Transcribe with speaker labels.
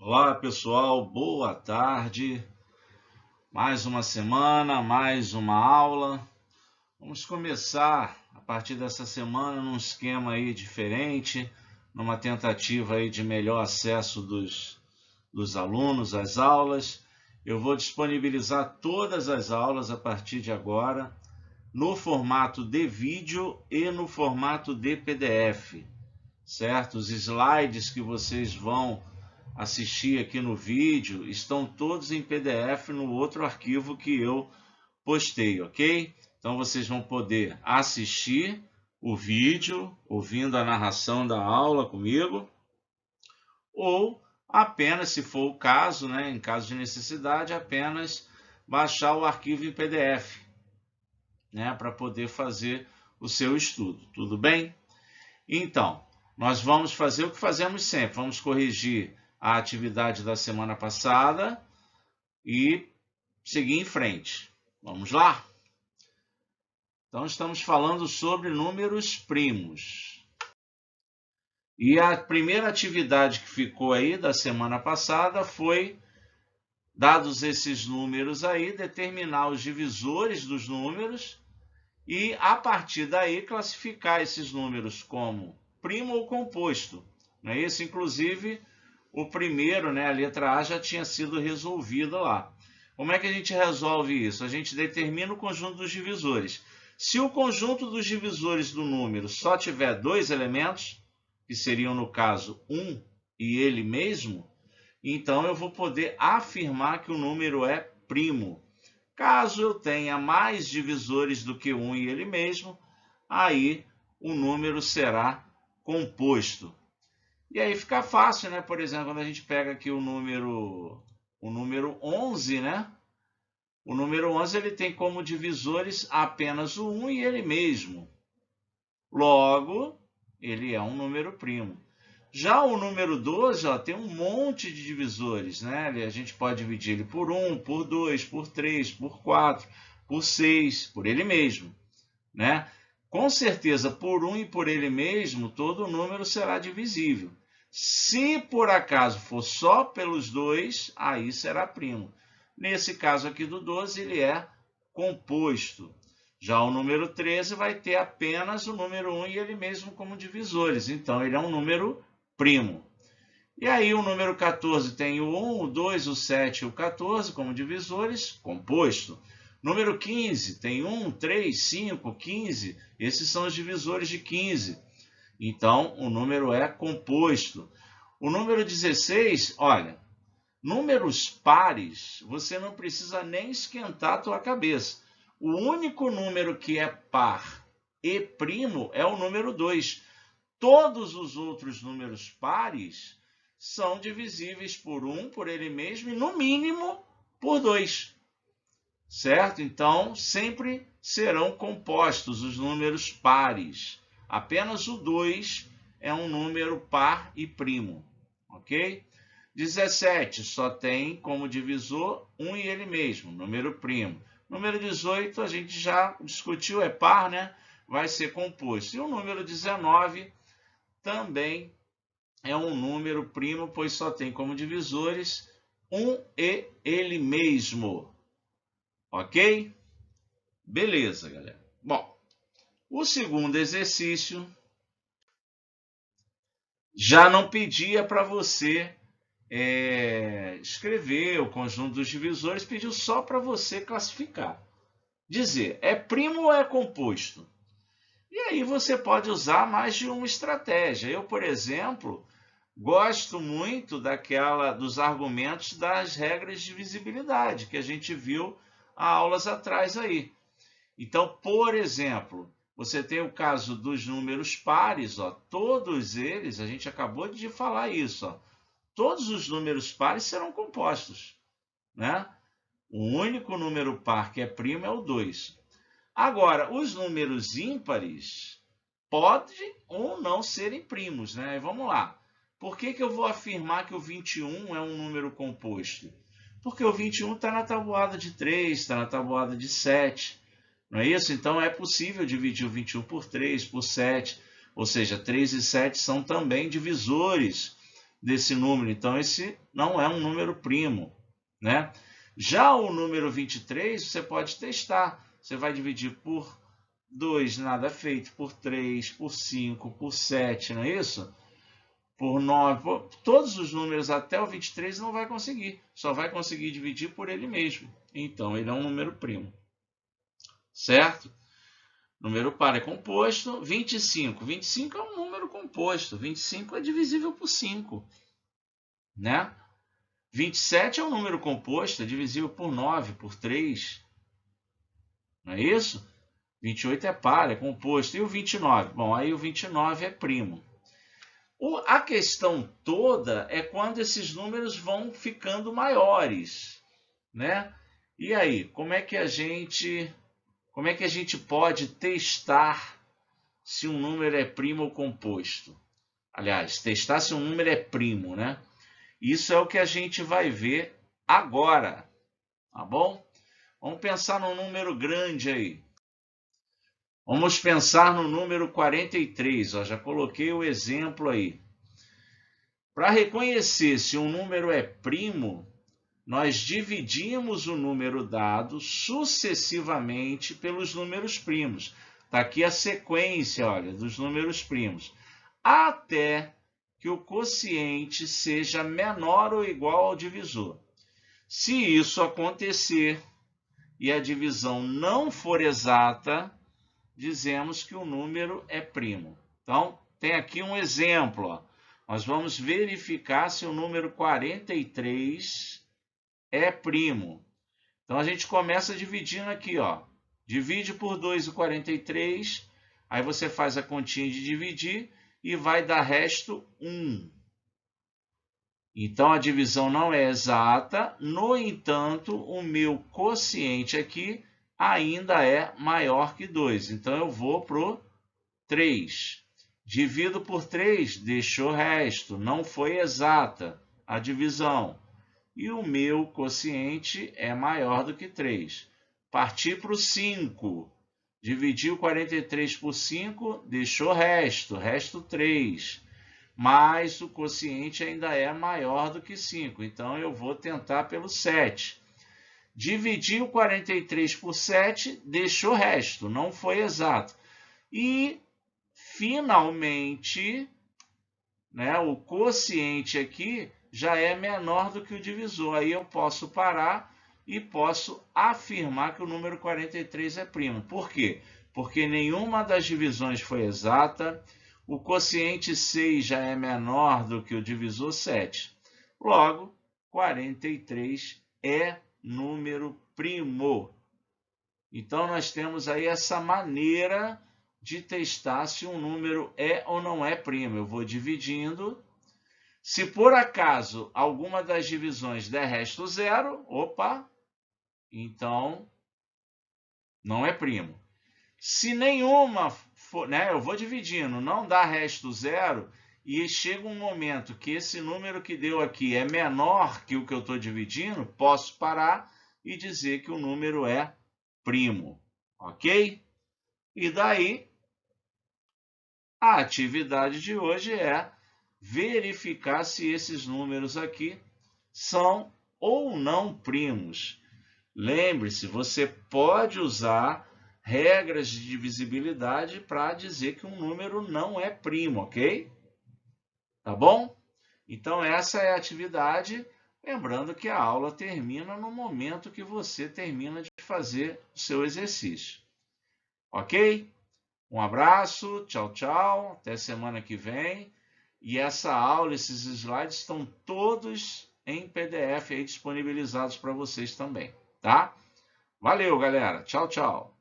Speaker 1: Olá pessoal, boa tarde. Mais uma semana, mais uma aula. Vamos começar a partir dessa semana num esquema aí diferente, numa tentativa aí de melhor acesso dos alunos às aulas. Eu vou disponibilizar todas as aulas a partir de agora no formato de vídeo e no formato de PDF, certo? Os slides que vocês vão assistir aqui no vídeo estão todos em PDF no outro arquivo que eu postei, ok? Então vocês vão poder assistir o vídeo, ouvindo a narração da aula comigo, ou apenas, se for o caso, né, em caso de necessidade, apenas baixar o arquivo em PDF, né, para poder fazer o seu estudo, tudo bem? Então, nós vamos fazer o que fazemos sempre, vamos corrigir a atividade da semana passada e seguir em frente. Vamos lá? Então, estamos falando sobre números primos. E a primeira atividade que ficou aí da semana passada foi, dados esses números aí, determinar os divisores dos números e, a partir daí, classificar esses números como primo ou composto. Não é isso? Inclusive, o primeiro, né, a letra A, já tinha sido resolvida lá. Como é que a gente resolve isso? A gente determina o conjunto dos divisores. Se o conjunto dos divisores do número só tiver dois elementos, que seriam, no caso, 1 e ele mesmo, então eu vou poder afirmar que o número é primo. Caso eu tenha mais divisores do que 1 e ele mesmo, aí o número será composto. E aí fica fácil, né? Por exemplo, quando a gente pega aqui o número 11, né? O número 11 ele tem como divisores apenas o 1 e ele mesmo. Logo, ele é um número primo. Já o número 12 ó, tem um monte de divisores, né? A gente pode dividir ele por 1, por 2, por 3, por 4, por 6, por ele mesmo, né? Com certeza, por 1 e por ele mesmo, todo número será divisível. Se por acaso for só pelos dois, aí será primo. Nesse caso aqui do 12, ele é composto. Já o número 13 vai ter apenas o número 1 e ele mesmo como divisores. Então, ele é um número primo. E aí, o número 14 tem o 1, o 2, o 7 e o 14 como divisores, composto. Número 15 tem 1, 3, 5, 15. Esses são os divisores de 15. Então, o número é composto. O número 16, olha, números pares, você não precisa nem esquentar a tua cabeça. O único número que é par e primo é o número 2. Todos os outros números pares são divisíveis por 1, por ele mesmo, e no mínimo por 2. Certo? Então, sempre serão compostos os números pares. Apenas o 2 é um número par e primo. Ok? 17 só tem como divisor 1 e ele mesmo, número primo. Número 18 a gente já discutiu, é par, né? Vai ser composto. E o número 19 também é um número primo, pois só tem como divisores 1 e ele mesmo. Ok? Beleza, galera. Bom, o segundo exercício já não pedia para você escrever o conjunto dos divisores, pediu só para você classificar. Dizer, é primo ou é composto? E aí você pode usar mais de uma estratégia. Eu, por exemplo, gosto muito dos argumentos das regras de divisibilidade, que a gente viu há aulas atrás aí. Então, por exemplo, você tem o caso dos números pares, ó, todos eles, a gente acabou de falar isso, ó, todos os números pares serão compostos, né? O único número par que é primo é o 2. Agora, os números ímpares podem ou não serem primos, né? Vamos lá. Por que eu vou afirmar que o 21 é um número composto? Porque o 21 está na tabuada de 3, está na tabuada de 7. Não é isso? Então, é possível dividir o 21 por 3, por 7. Ou seja, 3 e 7 são também divisores desse número. Então, esse não é um número primo, né? Já o número 23, você pode testar. Você vai dividir por 2, nada feito, por 3, por 5, por 7, não é isso? Por 9, todos os números até o 23 não vai conseguir. Só vai conseguir dividir por ele mesmo. Então, ele é um número primo. Certo? Número par é composto. 25. 25 é um número composto. 25 é divisível por 5. Né? 27 é um número composto, é divisível por 9, por 3. Não é isso? 28 é par, é composto. E o 29? Bom, aí o 29 é primo. A questão toda é quando esses números vão ficando maiores, né? E aí, como é que a gente pode testar se um número é primo ou composto? Aliás, testar se um número é primo, né? Isso é o que a gente vai ver agora, tá bom? Vamos pensar num número grande aí. Vamos pensar no número 43, ó, já coloquei o exemplo aí. Para reconhecer se um número é primo, nós dividimos o número dado sucessivamente pelos números primos. Está aqui a sequência, olha, dos números primos. Até que o quociente seja menor ou igual ao divisor. Se isso acontecer e a divisão não for exata, dizemos que o número é primo. Então, tem aqui um exemplo. Ó. Nós vamos verificar se o número 43 é primo. Então, a gente começa dividindo aqui. Ó. Divide por 2 o 43, aí você faz a continha de dividir e vai dar resto 1. Então, a divisão não é exata, no entanto, o meu quociente aqui ainda é maior que 2. Então, eu vou para o 3. Divido por 3, deixou o resto, não foi exata a divisão. E o meu quociente é maior do que 3. Parti para o 5. Dividi o 43 por 5, deixou o resto 3. Mas o quociente ainda é maior do que 5. Então, eu vou tentar pelo 7. Dividi o 43 por 7, deixou o resto, não foi exato. E, finalmente, né, o quociente aqui já é menor do que o divisor. Aí eu posso parar e posso afirmar que o número 43 é primo. Por quê? Porque nenhuma das divisões foi exata. O quociente 6 já é menor do que o divisor 7. Logo, 43 é número primo. Então, nós temos aí essa maneira de testar se um número é ou não é primo. Eu vou dividindo. Se por acaso alguma das divisões der resto 0, opa, então não é primo. Se nenhuma for, né, eu vou dividindo, não dá resto 0, e chega um momento que esse número que deu aqui é menor que o que eu estou dividindo, posso parar e dizer que o número é primo, ok? E daí, a atividade de hoje é verificar se esses números aqui são ou não primos. Lembre-se, você pode usar regras de divisibilidade para dizer que um número não é primo, ok? Tá bom? Então, essa é a atividade. Lembrando que a aula termina no momento que você termina de fazer o seu exercício. Ok? Um abraço, tchau, tchau, até semana que vem. E essa aula, esses slides estão todos em PDF aí disponibilizados para vocês também, tá? Valeu, galera. Tchau, tchau.